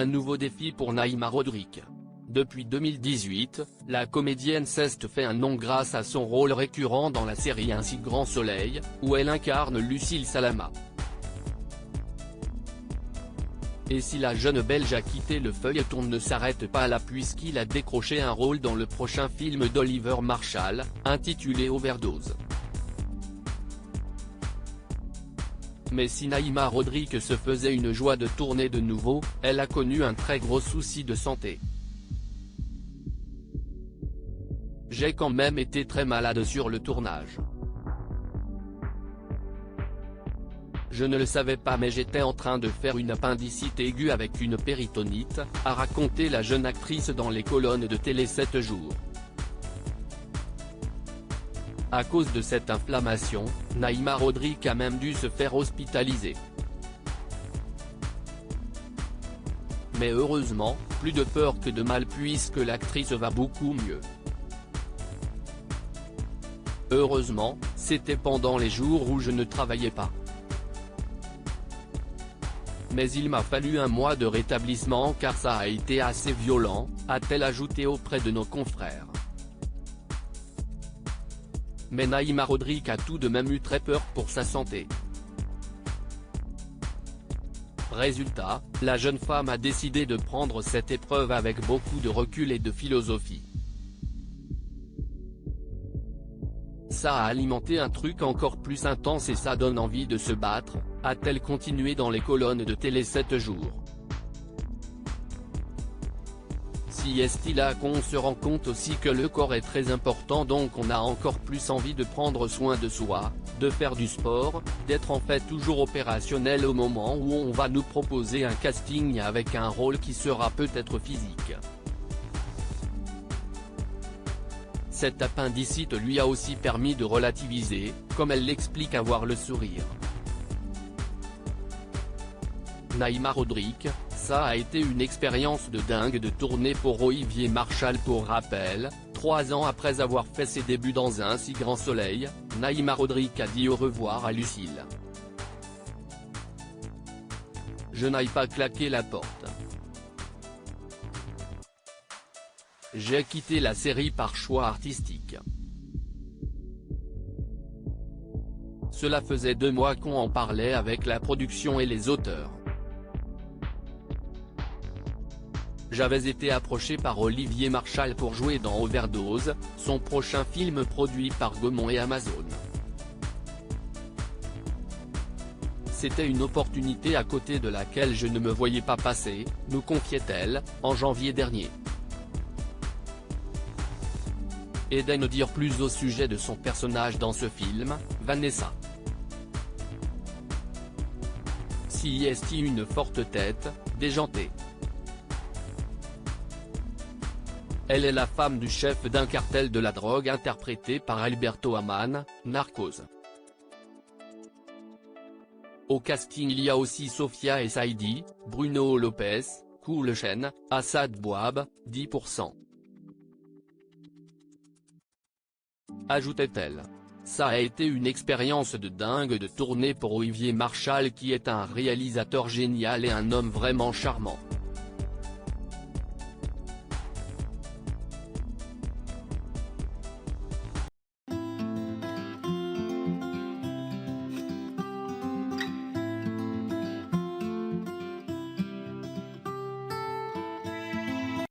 Un nouveau défi pour Naïma Rodrigue. Depuis 2018, la comédienne s'est fait un nom grâce à son rôle récurrent dans la série Un si grand soleil, où elle incarne Lucille Salama. Et si la jeune Belge a quitté le feuilleton ne s'arrête pas là puisqu'il a décroché un rôle dans le prochain film d'Oliver Marshall, intitulé Overdose. Mais si Naïma Rodrigue se faisait une joie de tourner de nouveau, elle a connu un très gros souci de santé. J'ai quand même été très malade sur le tournage. Je ne le savais pas mais j'étais en train de faire une appendicite aiguë avec une péritonite, a raconté la jeune actrice dans les colonnes de Télé 7 jours. À cause de cette inflammation, Naïma Rodrigue a même dû se faire hospitaliser. Mais heureusement, plus de peur que de mal puisque l'actrice va beaucoup mieux. Heureusement, c'était pendant les jours où je ne travaillais pas. Mais il m'a fallu un mois de rétablissement car ça a été assez violent, a-t-elle ajouté auprès de nos confrères. Mais Naïma Rodrigue a tout de même eu très peur pour sa santé. Résultat, la jeune femme a décidé de prendre cette épreuve avec beaucoup de recul et de philosophie. Ça a alimenté un truc encore plus intense et ça donne envie de se battre, a-t-elle continué dans les colonnes de Télé 7 jours. Si est-il là qu'on se rend compte aussi que le corps est très important donc on a encore plus envie de prendre soin de soi, de faire du sport, d'être en fait toujours opérationnel au moment où on va nous proposer un casting avec un rôle qui sera peut-être physique. Cette appendicite lui a aussi permis de relativiser, comme elle l'explique avoir le sourire. Naïma Rodrigue, ça a été une expérience de dingue de tourner pour Olivier Marshall. Pour rappel, 3 ans après avoir fait ses débuts dans Un si grand soleil, Naïma Rodrigue a dit au revoir à Lucille. Je n'aille pas claquer la porte. J'ai quitté la série par choix artistique. Cela faisait 2 mois qu'on en parlait avec la production et les auteurs. J'avais été approché par Olivier Marshall pour jouer dans Overdose, son prochain film produit par Gaumont et Amazon. C'était une opportunité à côté de laquelle je ne me voyais pas passer, nous confiait-elle, en janvier dernier. Et d'en dire plus au sujet de son personnage dans ce film, Vanessa. Si est une forte tête, déjantée. Elle est la femme du chef d'un cartel de la drogue interprété par Alberto Aman, Narcos. Au casting il y a aussi Sophia Saidi, Bruno Lopez, Cool Chen, Assad Bouab, 10%. Ajoutait-elle. Ça a été une expérience de dingue de tourner pour Olivier Marshall qui est un réalisateur génial et un homme vraiment charmant.